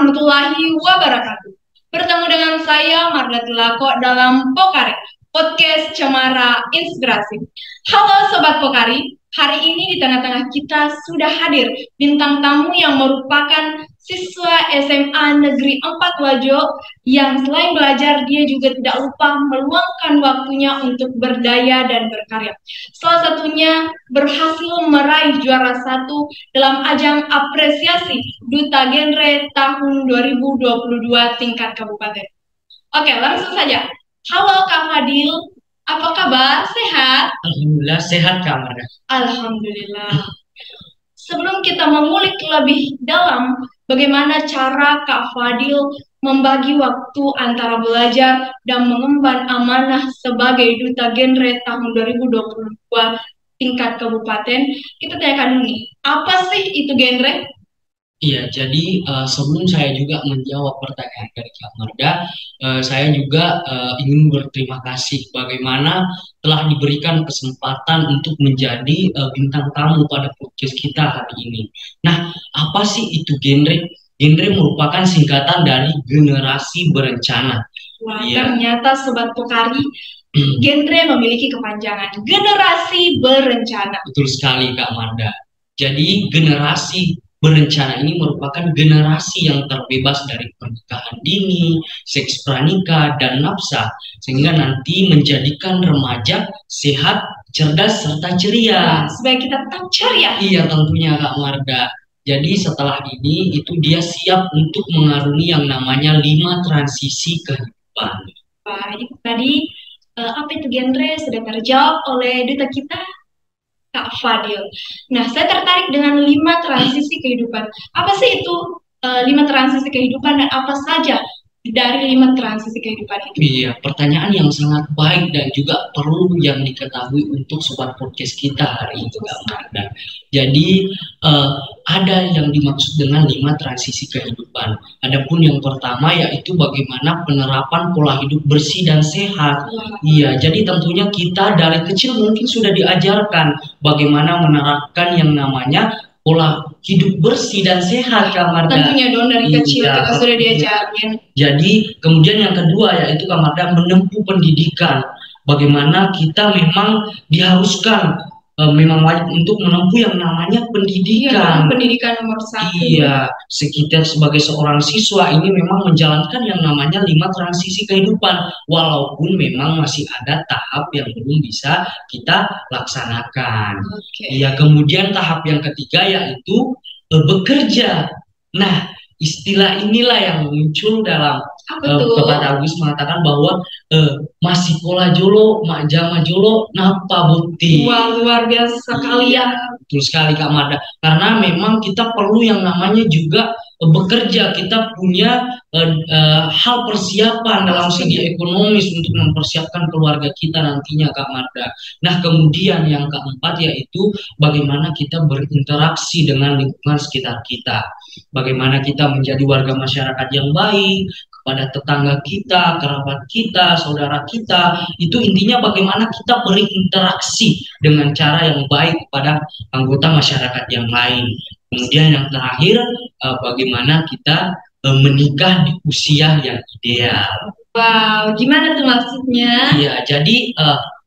warahmatullahi wabarakatuh. Bertemu dengan saya Marga Tilako dalam Pokari, podcast Cemara Inspirasi. Halo Sobat Pokari, hari ini di tengah-tengah kita sudah hadir bintang tamu yang merupakan siswa SMA Negeri 4 Wajo yang selain belajar dia juga tidak lupa meluangkan waktunya untuk berdaya dan berkarya. Salah satunya berhasil meraih juara 1 dalam ajang apresiasi Duta Genre tahun 2022 tingkat kabupaten. Oke, langsung saja. Halo Kak Fadil, apa kabar? Sehat? Alhamdulillah sehat Kak Marga. Alhamdulillah. Sebelum kita mengulik lebih dalam bagaimana cara Kak Fadil membagi waktu antara belajar dan mengemban amanah sebagai Duta Genre tahun 2022 tingkat kabupaten, kita tanyakan dulu nih, apa sih itu genre? Iya, jadi sebelum saya juga menjawab pertanyaan dari Kak Marga, saya juga ingin berterima kasih bagaimana telah diberikan kesempatan untuk menjadi bintang tamu pada podcast kita hari ini. Nah, apa sih itu genre? Genre merupakan singkatan dari generasi berencana. Wah, Iya. ternyata Sobat Pokari, genre memiliki kepanjangan generasi berencana. Betul sekali Kak Marga. Jadi generasi berencana ini merupakan generasi yang terbebas dari pernikahan dini, seks pranikah, dan nafsa, sehingga nanti menjadikan remaja sehat, cerdas, serta ceria. Supaya kita tetap ceria. Iya, tentunya Kak Marga. Jadi setelah ini itu dia siap untuk mengarungi yang namanya 5 transisi kehidupan. Wah, ini tadi apa itu genre sudah terjawab oleh duta kita Kak Fadil. Nah, saya tertarik dengan 5 transisi kehidupan. Apa sih itu 5 transisi kehidupan dan apa saja dari 5 transisi kehidupan itu? Iya, pertanyaan yang sangat baik dan juga perlu yang diketahui untuk sobat podcast kita hari ini, Kak Marda. Jadi ada yang dimaksud dengan 5 transisi kehidupan. Adapun yang pertama yaitu bagaimana penerapan pola hidup bersih dan sehat. Iya, jadi tentunya kita dari kecil mungkin sudah diajarkan bagaimana menerapkan yang namanya pola hidup bersih dan sehat, Kak Marda. Tentunya dong dari kecil Iya, kita sudah diajarin. Jadi kemudian yang kedua yaitu Kak Marda menempuh pendidikan. Bagaimana kita memang diharuskan memang wajib untuk menempuh yang namanya pendidikan. Iya, pendidikan nomor 1. Iya, sekitar sebagai seorang siswa ini memang menjalankan yang namanya 5 transisi kehidupan, walaupun memang masih ada tahap yang belum bisa kita laksanakan. Iya, kemudian tahap yang ketiga yaitu bekerja. Nah, istilah inilah yang muncul dalam Bapak Agus mengatakan bahwa masih pola jolo, mak jama jolo, napa bukti. Wah, luar biasa sekali ya. Betul sekali Kak Marda. Karena memang kita perlu yang namanya juga bekerja. Kita punya hal persiapan dalam segi ekonomis untuk mempersiapkan keluarga kita nantinya Kak Marda. Nah, kemudian yang keempat yaitu bagaimana kita berinteraksi dengan lingkungan sekitar kita. Bagaimana kita menjadi warga masyarakat yang baik kepada tetangga kita, kerabat kita, saudara kita. Itu intinya bagaimana kita berinteraksi dengan cara yang baik kepada anggota masyarakat yang lain. Kemudian yang terakhir, bagaimana kita menikah di usia yang ideal. Wow, gimana tuh maksudnya? Iya, jadi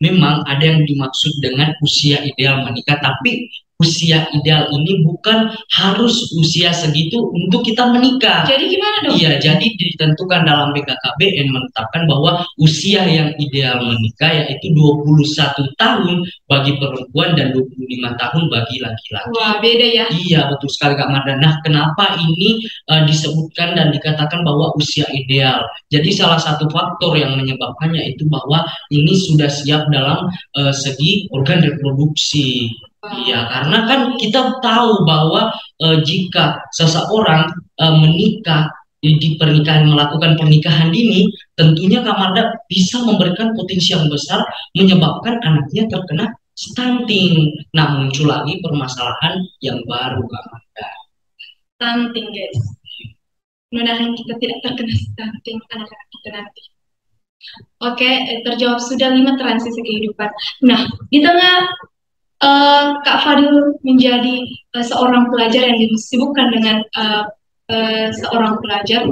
memang ada yang dimaksud dengan usia ideal menikah, tapi usia ideal ini bukan harus usia segitu untuk kita menikah. Jadi gimana dong? Iya, jadi ditentukan dalam BKKBN menetapkan bahwa usia yang ideal menikah yaitu 21 tahun bagi perempuan dan 25 tahun bagi laki-laki. Wah, beda ya? Iya, betul sekali Kak Marda. Nah, kenapa ini disebutkan dan dikatakan bahwa usia ideal? Jadi salah satu faktor yang menyebabkannya itu bahwa ini sudah siap dalam segi organ reproduksi. Iya, karena kan kita tahu bahwa jika seseorang menikah di pernikahan melakukan pernikahan dini, tentunya Kak Marda bisa memberikan potensi yang besar menyebabkan anaknya terkena stunting. Nah, muncul lagi permasalahan yang baru Kak Marda. Stunting, guys. Mudah-mudahan kita tidak terkena stunting anak-anak kita nanti. Oke, terjawab sudah 5 transisi kehidupan. Nah, di tengah Kak Fadil menjadi seorang pelajar yang disibukkan dengan seorang pelajar,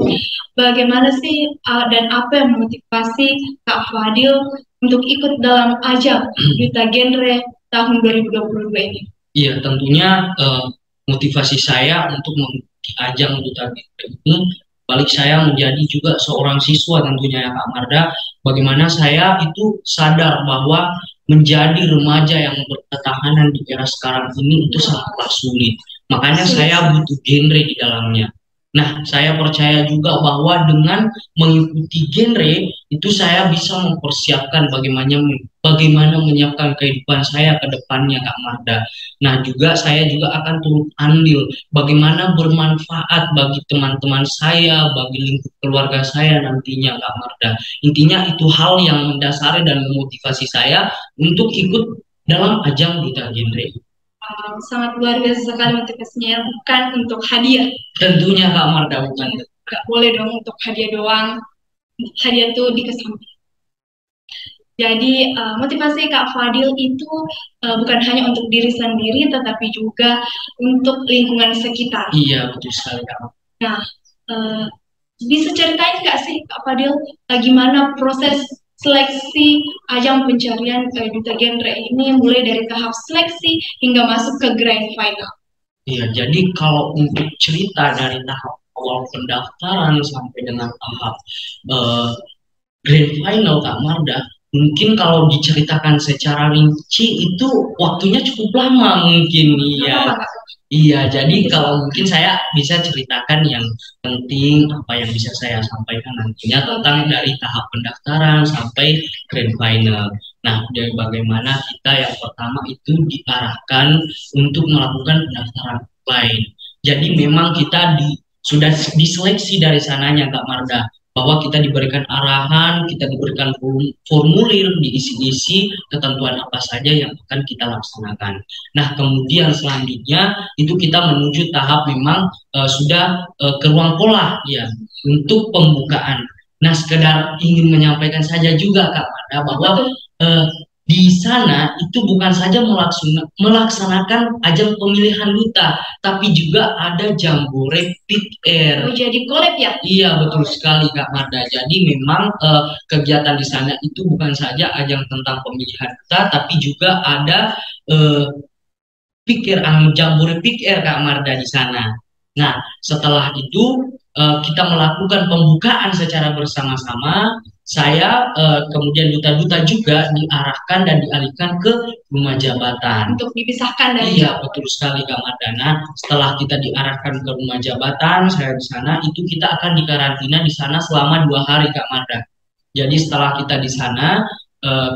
bagaimana sih dan apa yang memotivasi Kak Fadil untuk ikut dalam ajang Duta Genre tahun 2022 ini? Iya, tentunya motivasi saya untuk mengikuti ajang Duta Genre ini, balik saya menjadi juga seorang siswa tentunya ya Kak Marda, bagaimana saya itu sadar bahwa menjadi remaja yang berketahanan di era sekarang ini itu sangatlah sulit. Makanya saya butuh genre di dalamnya. Nah, saya percaya juga bahwa dengan mengikuti genre itu saya bisa mempersiapkan bagaimana menyiapkan kehidupan saya ke depannya Kak Marda. Nah, juga saya juga akan turut andil bagaimana bermanfaat bagi teman-teman saya, bagi lingkup keluarga saya nantinya Kak Marda. Intinya itu hal yang mendasari dan memotivasi saya untuk ikut dalam ajang Duta Genre. Sangat luar biasa sekali motivasinya, bukan untuk hadiah. Tentunya Kak Marda, bukan. Gak boleh dong untuk hadiah doang. Hadiah tuh dikesampingkan. Jadi motivasi Kak Fadil itu bukan hanya untuk diri sendiri, tetapi juga untuk lingkungan sekitar. Iya, betul sekali Kak. Nah, bisa ceritain nggak sih Kak Fadil gimana proses seleksi ajang pencarian Duta Genre ini, mulai dari tahap seleksi hingga masuk ke grand final? Iya, jadi kalau untuk cerita dari tahap awal pendaftaran sampai dengan tahap grand final Kak Marda, mungkin kalau diceritakan secara rinci itu waktunya cukup lama mungkin. Iya. Iya, jadi kalau mungkin saya bisa ceritakan yang penting apa yang bisa saya sampaikan nantinya tentang dari tahap pendaftaran sampai grand final. Nah, dari bagaimana kita yang pertama itu diarahkan untuk melakukan pendaftaran offline. Jadi memang kita sudah diseleksi dari sananya Kak Marda, bahwa kita diberikan arahan, kita diberikan formulir, diisi-isi ketentuan apa saja yang akan kita laksanakan. Nah, kemudian selanjutnya itu kita menuju tahap memang sudah ke ruang pola ya untuk pembukaan. Nah, sekedar ingin menyampaikan saja juga Kak Mada bahwa di sana itu bukan saja melaksanakan ajang pemilihan duta, tapi juga ada jambore Pick Air. Oh, jadi collab ya? Iya, betul sekali Kak Marda. Jadi memang kegiatan di sana itu bukan saja ajang tentang pemilihan duta, tapi juga ada jambore Pick Air Kak Marda di sana. Nah, setelah itu kita melakukan pembukaan secara bersama-sama. Saya kemudian duta-duta juga diarahkan dan dialihkan ke rumah jabatan untuk dipisahkan dari betul sekali Kak Mardana. Setelah kita diarahkan ke rumah jabatan, saya di sana itu kita akan dikarantina di sana selama 2 hari Kak Marda. Jadi setelah kita di sana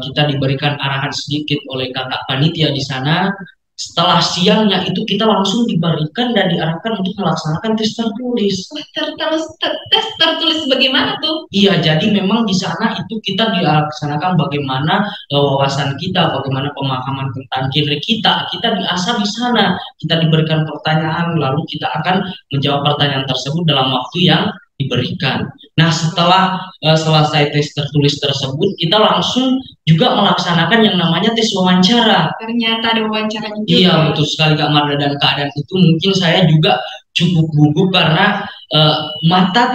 kita diberikan arahan sedikit oleh kakak panitia di sana. Setelah siangnya itu kita langsung diberikan dan diarahkan untuk melaksanakan tes tertulis. Tes tertulis bagaimana tuh? Iya, jadi memang di sana itu kita dilaksanakan bagaimana wawasan kita, bagaimana pemahaman tentang genre kita. Kita diasah di sana, kita diberikan pertanyaan, lalu kita akan menjawab pertanyaan tersebut dalam waktu yang diberikan. Nah, setelah selesai tes tertulis tersebut, kita langsung juga melaksanakan yang namanya tes wawancara. Ternyata ada wawancara juga. Iya, betul sekali Kak Marda, dan keadaan itu mungkin saya juga cukup gugup karena mata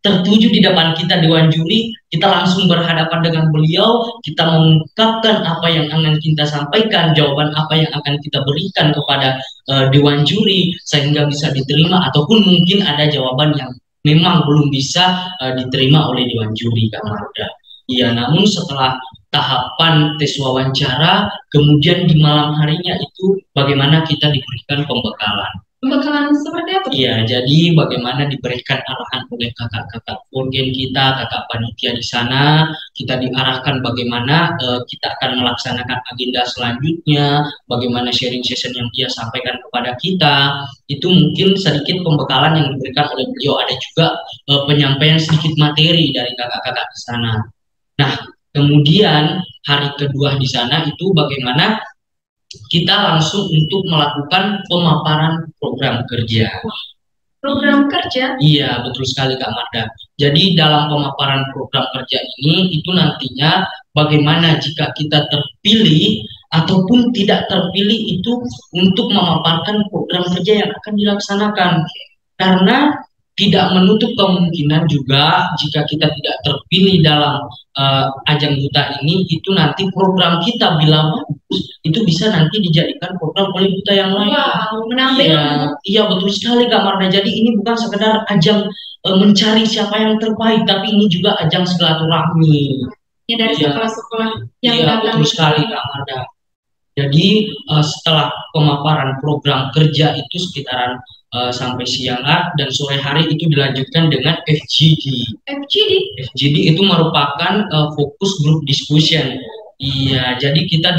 tertuju di depan kita dewan juri, kita langsung berhadapan dengan beliau, kita mengungkapkan apa yang akan kita sampaikan, jawaban apa yang akan kita berikan kepada dewan juri sehingga bisa diterima, ataupun mungkin ada jawaban yang memang belum bisa diterima oleh dewan juri Kak Marda. Iya, namun setelah tahapan tes wawancara, kemudian di malam harinya itu bagaimana kita diberikan pembekalan. Pembekalan seperti apa? Iya, jadi bagaimana diberikan arahan oleh kakak-kakak organ kita, kakak panitia di sana, kita diarahkan bagaimana kita akan melaksanakan agenda selanjutnya, bagaimana sharing session yang dia sampaikan kepada kita. Itu mungkin sedikit pembekalan yang diberikan oleh beliau. Ada juga penyampaian sedikit materi dari kakak-kakak di sana. Nah, kemudian hari kedua di sana itu bagaimana kita langsung untuk melakukan pemaparan program kerja. Program kerja? Iya, betul sekali Kak Marda. Jadi dalam pemaparan program kerja ini itu nantinya bagaimana jika kita terpilih ataupun tidak terpilih itu untuk memaparkan program kerja yang akan dilaksanakan. Karena tidak menutup kemungkinan juga jika kita tidak terpilih dalam ajang duta ini, itu nanti program kita bila bagus itu bisa nanti dijadikan program oleh duta yang lain. Wow, menambah Iya, ilmu. iya betul sekali Kak Marda. Jadi ini bukan sekedar ajang mencari siapa yang terbaik, tapi ini juga ajang silaturahmi. Ya dari Iya, sekolah-sekolah yang iya datang betul itu. sekali Kak Marda. Jadi setelah pemaparan program kerja itu sekitaran sampai siang dan sore hari itu dilanjutkan dengan FGD. FGD. FGD itu merupakan fokus group discussion. Iya, jadi kita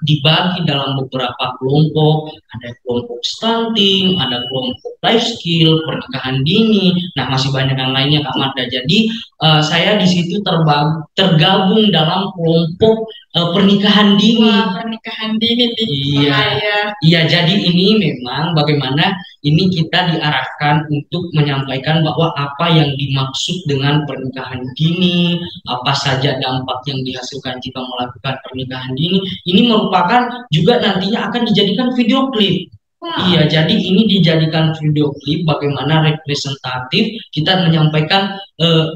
dibagi dalam beberapa kelompok, ada kelompok stunting, ada kelompok life skill, pernikahan dini, nah masih banyak yang lainnya Kak Marda. Jadi saya di situ tergabung dalam kelompok pernikahan dini. Wah, pernikahan dini di Iya, bahaya. iya. Jadi ini memang bagaimana ini kita diarahkan untuk menyampaikan bahwa apa yang dimaksud dengan pernikahan dini, apa saja dampak yang dihasilkan jika melakukan pernikahan dini. Ini merupakan juga nantinya akan dijadikan video klip. Wow. Iya, jadi ini dijadikan video klip bagaimana representatif kita menyampaikan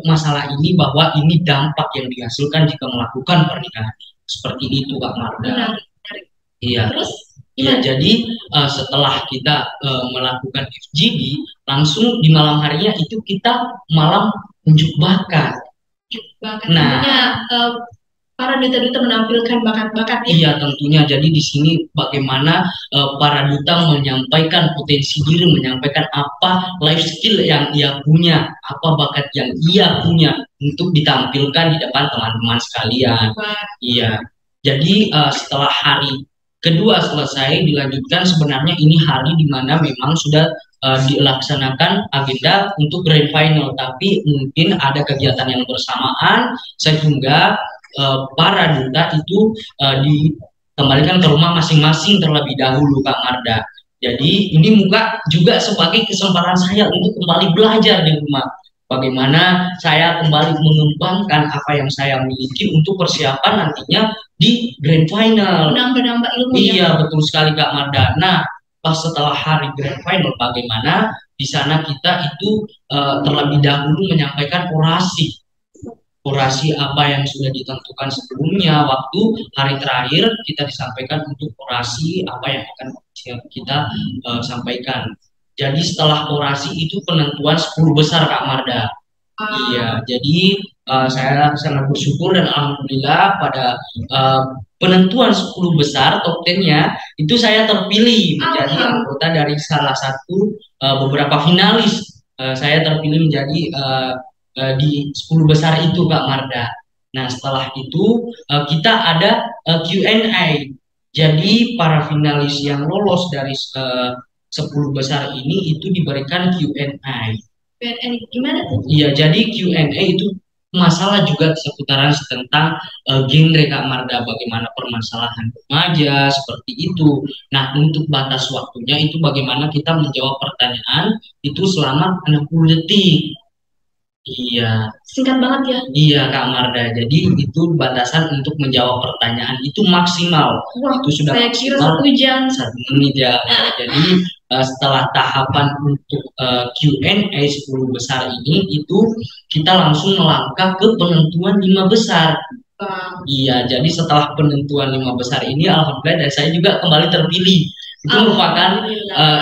masalah ini bahwa ini dampak yang dihasilkan jika melakukan pernikahan. Seperti itu Kak Marda. Menarik. Iya. Terus Iya, jadi setelah kita melakukan FGD, langsung di malam harinya itu kita malam unjuk bakat. bahkan Nah, tentunya para duta-duta menampilkan bakat-bakat ya. iya tentunya. Jadi di sini bagaimana para duta menyampaikan potensi diri, menyampaikan apa life skill yang ia punya, apa bakat yang ia punya untuk ditampilkan di depan teman-teman sekalian. Wah. Iya. Jadi setelah hari kedua selesai, dilanjutkan sebenarnya ini hari di mana memang sudah dilaksanakan agenda untuk grand final, tapi mungkin ada kegiatan yang bersamaan sehingga para duta itu dikembalikan ke rumah masing-masing terlebih dahulu Kak Marda. Jadi ini juga sebagai kesempatan saya untuk kembali belajar di rumah. Bagaimana saya kembali mengembangkan apa yang saya miliki untuk persiapan nantinya di grand final. Menambah ilmu. Iya, betul sekali Kak Marda. Nah, pas setelah hari grand final bagaimana di sana kita itu terlebih dahulu menyampaikan orasi apa yang sudah ditentukan sebelumnya. Waktu hari terakhir kita disampaikan untuk orasi apa yang akan kita sampaikan. Jadi setelah orasi itu penentuan 10 besar Kak Marda. Iya, jadi saya sangat bersyukur dan alhamdulillah pada penentuan 10 besar top 10-nya itu saya terpilih menjadi anggota dari salah satu beberapa finalis. Saya terpilih menjadi di 10 besar itu Kak Marda. Nah, setelah itu kita ada Q&A. Jadi para finalis yang lolos dari 10 besar ini itu diberikan Q&A. Q&A gimana tuh? Iya, jadi Q&A itu masalah juga seputaran tentang genre Kak Marda, bagaimana permasalahan remaja seperti itu. Nah, untuk batas waktunya itu bagaimana kita menjawab pertanyaan itu selama 60 detik. Iya. Singkat banget ya? Iya Kak Marda. Jadi itu batasan untuk menjawab pertanyaan itu maksimal. Wah, itu sudah saya kira 1 jam. 1 menit ya. Jadi setelah tahapan untuk Q&A 10 besar ini itu kita langsung melangkah ke penentuan 5 besar. Iya, jadi setelah penentuan 5 besar ini alhamdulillah dan saya juga kembali terpilih. Itu merupakan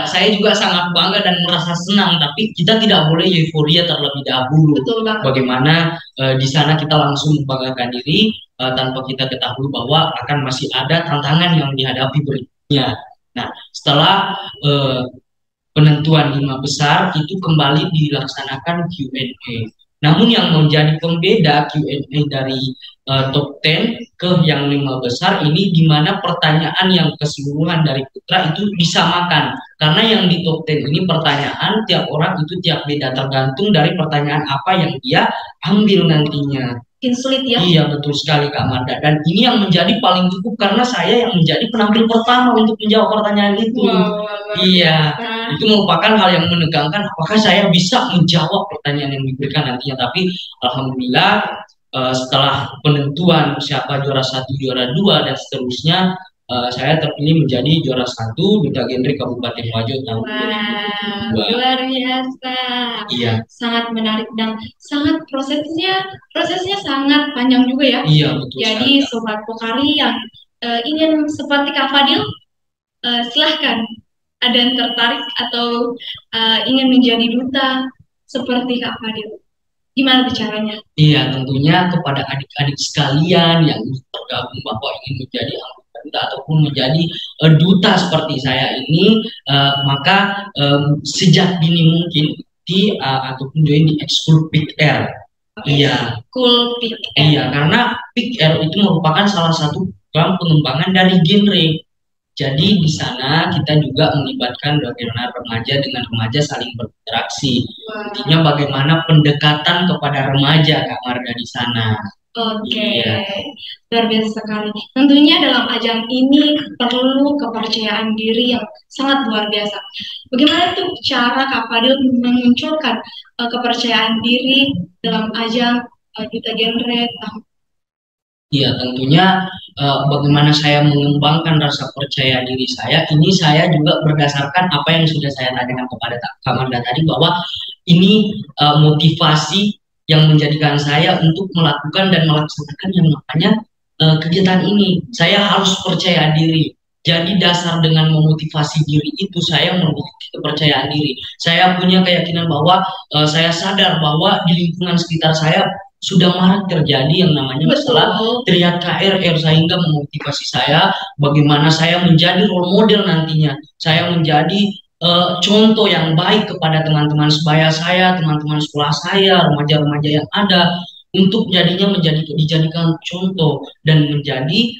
saya juga sangat bangga dan merasa senang, tapi kita tidak boleh euforia terlebih dahulu. Betul banget. Bagaimana di sana kita langsung membanggakan diri tanpa kita ketahui bahwa akan masih ada tantangan yang dihadapi berikutnya. Nah, setelah penentuan 5 besar itu kembali dilaksanakan Q&A. Namun yang menjadi pembeda Q&A dari top 10 ke yang 5 besar ini di mana pertanyaan yang keseluruhan dari putra itu disamakan. Karena yang di top 10 ini pertanyaan tiap orang itu tiap beda tergantung dari pertanyaan apa yang dia ambil nantinya. Sulit ya? Iya betul sekali Kak Marda. Dan ini yang menjadi paling cukup karena saya yang menjadi penampil pertama untuk menjawab pertanyaan itu. Iya, itu merupakan hal yang menegangkan. Apakah saya bisa menjawab pertanyaan yang diberikan nantinya? Tapi alhamdulillah setelah penentuan siapa juara 1, juara 2 dan seterusnya, saya terpilih menjadi juara satu Duta Genre Kabupaten Wajo tahun Wah, 2022. luar biasa. Iya, Sangat menarik dan sangat prosesnya sangat panjang juga ya. iya betul sekali. Jadi Sobat Pokari yang ingin seperti Kak Fadil, silahkan ada yang tertarik atau ingin menjadi duta seperti Kak Fadil. Gimana caranya? Iya, tentunya kepada adik-adik sekalian yang tergabung bahwa ingin menjadi anggota duta ataupun menjadi duta seperti saya ini, maka sejak dini mungkin di ataupun join di ekskul PIK-R. Iya, Cool Pick. iya, karena PIK-R itu merupakan salah satu program pengembangan dari genre. Jadi di sana kita juga melibatkan bagaimana remaja dengan remaja saling berinteraksi. Intinya bagaimana pendekatan kepada remaja, Kak Marga di sana. Oke, Iya. luar biasa sekali. Tentunya dalam ajang ini perlu kepercayaan diri yang sangat luar biasa. Bagaimana tuh cara Kak Fadil memunculkan kepercayaan diri dalam ajang Duta Genre tahun? Iya, tentunya bagaimana saya mengembangkan rasa percaya diri saya, ini saya juga berdasarkan apa yang sudah saya tanyakan kepada Kak Manda tadi, bahwa ini motivasi yang menjadikan saya untuk melakukan dan melaksanakan yang namanya kegiatan ini. Saya harus percaya diri. Jadi dasar dengan memotivasi diri itu saya memiliki kepercayaan diri. Saya punya keyakinan bahwa saya sadar bahwa di lingkungan sekitar saya sudah marak terjadi yang namanya masalah teriak KRR, sehingga memotivasi saya bagaimana saya menjadi role model nantinya. Saya menjadi contoh yang baik kepada teman-teman sebaya saya, teman-teman sekolah saya, remaja-remaja yang ada, untuk jadinya dijadikan contoh dan menjadi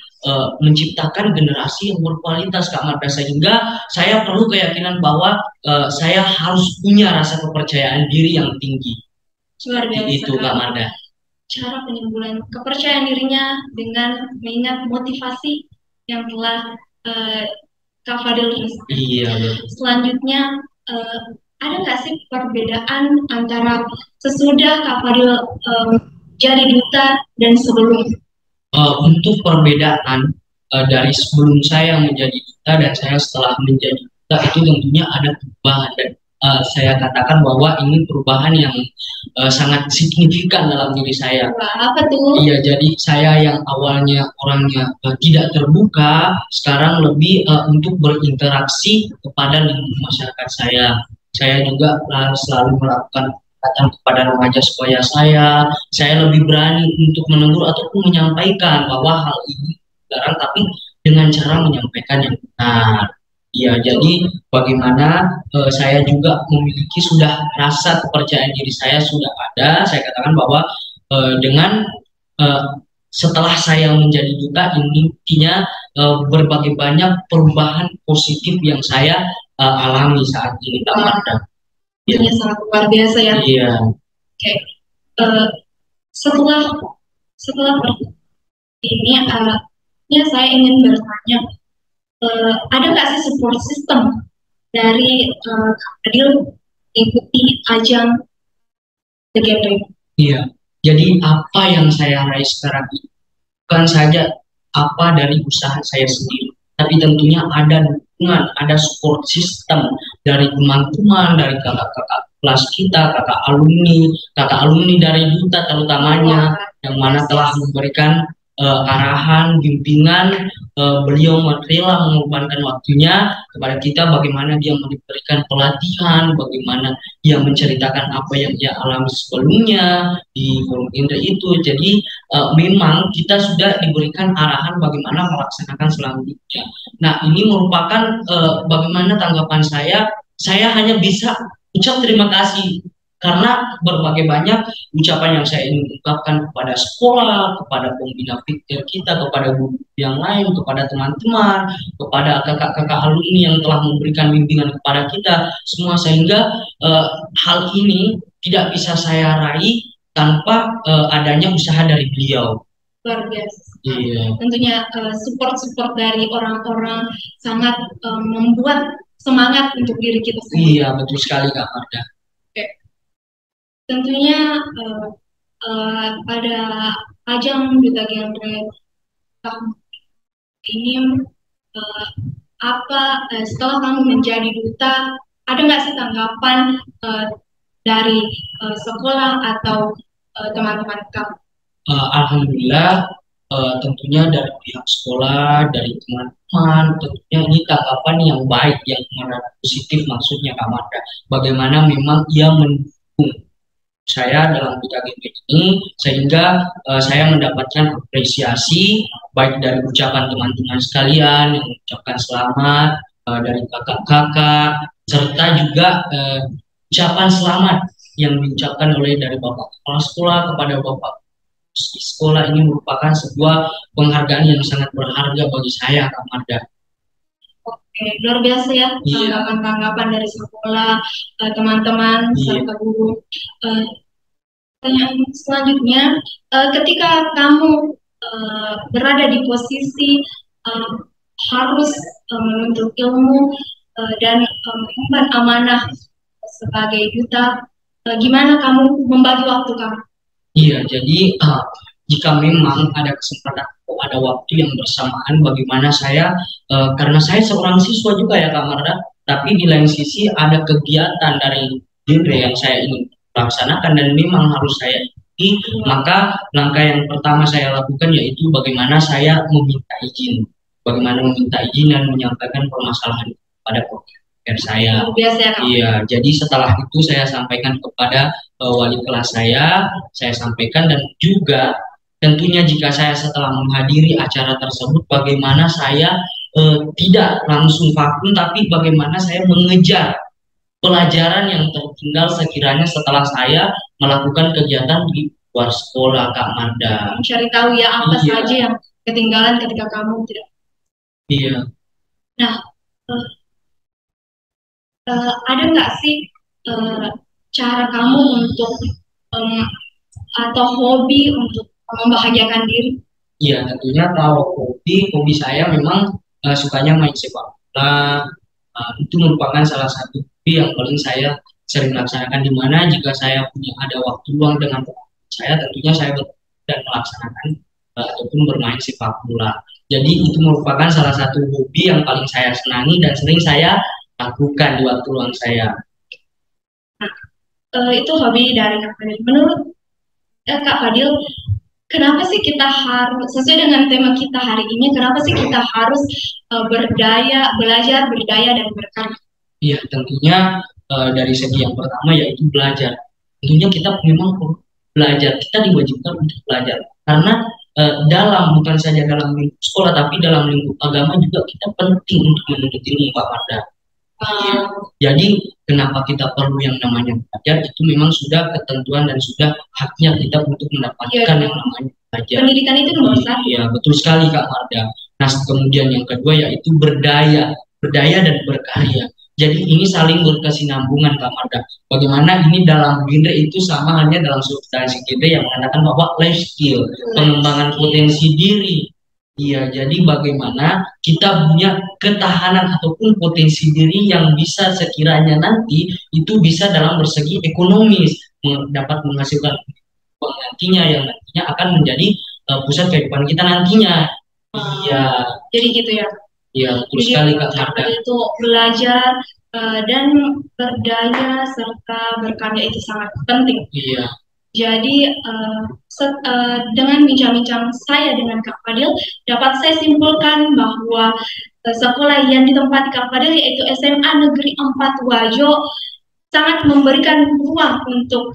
menciptakan generasi yang berkualitas, Kak Marta, sehingga saya perlu keyakinan bahwa saya harus punya rasa kepercayaan diri yang tinggi. Luar biasa Itu Kak Marta. Cara penyembuhan kepercayaan dirinya dengan mengingat motivasi yang telah Kak Fadil rasakan. Iya, betul. Selanjutnya, ada nggak sih perbedaan antara sesudah Kak Fadil jadi duta dan sebelum? Untuk perbedaan dari sebelum saya menjadi duta dan saya setelah menjadi duta, itu tentunya ada perubahan, dan saya katakan bahwa ini perubahan yang sangat signifikan dalam diri saya. Wah, apa tuh? Iya, jadi saya yang awalnya orangnya tidak terbuka, sekarang lebih untuk berinteraksi kepada lingkungan masyarakat saya. Saya juga selalu melakukan pendekatan kepada remaja supaya saya lebih berani untuk menegur ataupun menyampaikan bahwa hal ini dilarang, tapi dengan cara menyampaikan yang benar. Iya, jadi bagaimana saya juga memiliki sudah rasa kepercayaan diri saya sudah ada. Saya katakan bahwa dengan setelah saya menjadi duta, intinya berbagai banyak perubahan positif yang saya alami saat ini, Kak Marta. Ini sangat luar biasa ya. Iya. Oke. Setelah ini, ya saya ingin bertanya, ada nggak sih support system dari Kak Fadil ikuti ajang The Gathering? Iya. Jadi apa yang saya raih sekarang ini bukan saja apa dari usaha saya sendiri, tapi tentunya ada dukungan, ada support system dari teman-teman, dari kakak-kakak kelas kita, kakak alumni dari duta terutamanya, yang mana telah memberikan arahan, bimbingan. Beliau rela mengorbankan waktunya kepada kita, bagaimana dia memberikan pelatihan, bagaimana dia menceritakan apa yang dia alami sebelumnya di forum Indra itu. Jadi memang kita sudah diberikan arahan bagaimana melaksanakan selanjutnya. Nah, ini merupakan bagaimana tanggapan saya hanya bisa ucap terima kasih, karena berbagai banyak ucapan yang saya ingin ungkapkan kepada sekolah, kepada pembina pikir kita, kepada guru yang lain, kepada teman-teman, kepada kakak-kakak alumni yang telah memberikan bimbingan kepada kita semua, sehingga hal ini tidak bisa saya raih tanpa adanya usaha dari beliau. Luar biasa. Iya. Tentunya support dari orang-orang sangat membuat semangat untuk diri kita sendiri. Iya, betul sekali Kak Marda. Tentunya pada ajang Duta Genre tahun ini eh, setelah kamu menjadi duta, ada nggak sih tanggapan dari sekolah atau teman-teman kamu? Alhamdulillah, tentunya dari pihak sekolah, dari teman-teman, tentunya ini tanggapan yang baik, yang positif maksudnya Kak Marda. Bagaimana memang ia mendukung saya dalam duta GP ini, sehingga saya mendapatkan apresiasi baik dari ucapan teman-teman sekalian yang mengucapkan selamat, dari kakak-kakak, serta juga ucapan selamat yang diucapkan oleh dari Bapak Kepala Sekolah kepada Bapak di sekolah. Ini merupakan sebuah penghargaan yang sangat berharga bagi saya, Kak Marda. Oke, luar biasa ya tanggapan-tanggapan dari sekolah, teman-teman, serta guru. Pertanyaan selanjutnya, ketika kamu berada di posisi harus menuntut ilmu dan mengemban amanah sebagai duta, gimana kamu membagi waktu kamu? Iya, jadi jika memang ada kesempatan atau ada waktu yang bersamaan, bagaimana saya, karena saya seorang siswa juga ya Kak Marda, tapi di lain sisi ada kegiatan dari genre yang saya ingin laksanakan dan memang harus saya ikuti, maka langkah yang pertama saya lakukan yaitu bagaimana saya meminta izin, dan menyampaikan permasalahan pada saya. Biasa ya, Kak? Iya, jadi setelah itu saya sampaikan kepada wali kelas saya sampaikan, dan juga tentunya jika saya setelah menghadiri acara tersebut, bagaimana saya tidak langsung vakum, tapi bagaimana saya mengejar pelajaran yang tertinggal sekiranya setelah saya melakukan kegiatan di luar sekolah, Kak Marda. Mencari tahu ya apa saja yang ketinggalan ketika kamu tidak. Iya. Nah, ada nggak sih cara kamu untuk atau hobi untuk membahagiakan diri? Iya, tentunya kalau hobi saya memang sukanya main sepak bola. Itu merupakan salah satu hobi yang paling saya sering laksanakan, di mana jika saya punya ada waktu luang dengan teman saya, tentunya saya dan melaksanakan ataupun bermain sepak bola. Jadi itu merupakan salah satu hobi yang paling saya senangi dan sering saya lakukan di waktu luang saya. Nah, itu hobi dari Kak Fadil. Menurut Kak Fadil, kenapa sih kita harus, sesuai dengan tema kita hari ini, kenapa sih kita harus belajar, berdaya, dan berkarya? Iya, tentunya dari segi yang pertama yaitu belajar. Tentunya kita memang perlu belajar, kita diwajibkan untuk belajar. Karena bukan saja dalam lingkup sekolah, tapi dalam lingkup agama juga kita penting untuk menuntut ilmu, Pak Marda. Jadi kenapa kita perlu yang namanya belajar, itu memang sudah ketentuan dan sudah haknya kita untuk mendapatkan yang namanya belajar. Pendidikan itu nomor satu. Iya, betul sekali Kak Marda. Nah, kemudian yang kedua yaitu berdaya dan berkarya. Jadi ini saling berkesinambungan Kak Marda. Bagaimana ini dalam genre itu sama hanya dalam substansi genre yang mengatakan bahwa life skill, pengembangan potensi diri. Iya, jadi bagaimana kita punya ketahanan ataupun potensi diri yang bisa sekiranya nanti itu bisa dalam bersegi ekonomis, dapat menghasilkan uang nantinya yang nantinya akan menjadi pusat kehidupan kita nantinya. Iya. Jadi gitu ya. Iya, betul sekali Kak Marda. Itu belajar dan berdaya serta berkarya itu sangat penting. Iya. Jadi dengan bincang-bincang saya dengan Kak Fadil, dapat saya simpulkan bahwa sekolah yang ditempati Kak Fadil yaitu SMA Negeri 4 Wajo sangat memberikan ruang untuk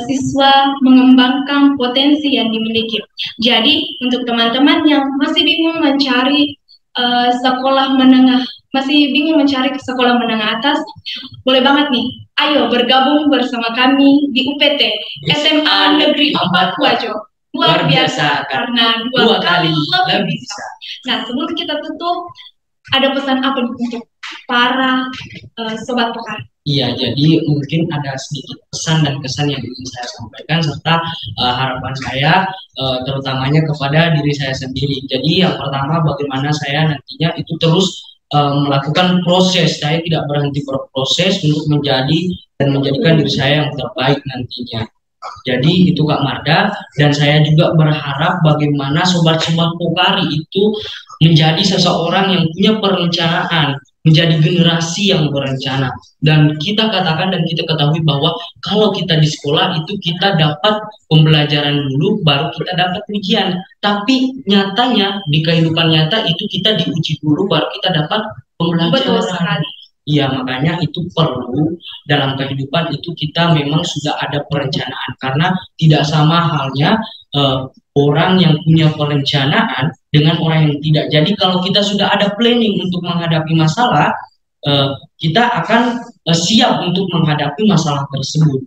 siswa mengembangkan potensi yang dimiliki. Jadi untuk teman-teman yang masih bingung mencari sekolah menengah, masih bingung mencari sekolah menengah atas, boleh banget nih, ayo bergabung bersama kami di UPT SMA Negeri 4 Wajo. Luar biasa karena dua kali lebih bisa. Nah, sebelum kita tutup, ada pesan apa untuk para sobat Pokari? Iya, jadi mungkin ada sedikit pesan dan kesan yang ingin saya sampaikan, serta harapan saya terutamanya kepada diri saya sendiri. Jadi yang pertama, bagaimana saya nantinya itu terus melakukan proses. Saya tidak berhenti berproses untuk menjadi dan menjadikan diri saya yang terbaik nantinya. Jadi itu Kak Marda, dan saya juga berharap bagaimana sobat-sobat Pokari itu menjadi seseorang yang punya perencanaan, menjadi generasi yang berencana. Dan kita katakan dan kita ketahui bahwa kalau kita di sekolah itu kita dapat pembelajaran dulu, baru kita dapat ujian. Tapi nyatanya di kehidupan nyata itu kita diuji dulu, baru kita dapat Betul pembelajaran. sekali. Iya, makanya itu perlu dalam kehidupan itu kita memang sudah ada perencanaan, karena tidak sama halnya orang yang punya perencanaan dengan orang yang tidak. Jadi kalau kita sudah ada planning untuk menghadapi masalah, kita akan siap untuk menghadapi masalah tersebut.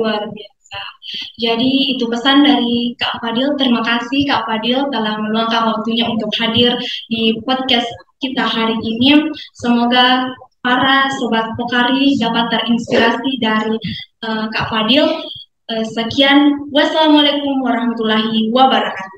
Luar biasa. Jadi itu pesan dari Kak Fadil. Terima kasih Kak Fadil telah meluangkan waktunya untuk hadir di podcast kita hari ini. Semoga para sobat Pokari dapat terinspirasi dari Kak Fadil. Sekian, wassalamualaikum warahmatullahi wabarakatuh.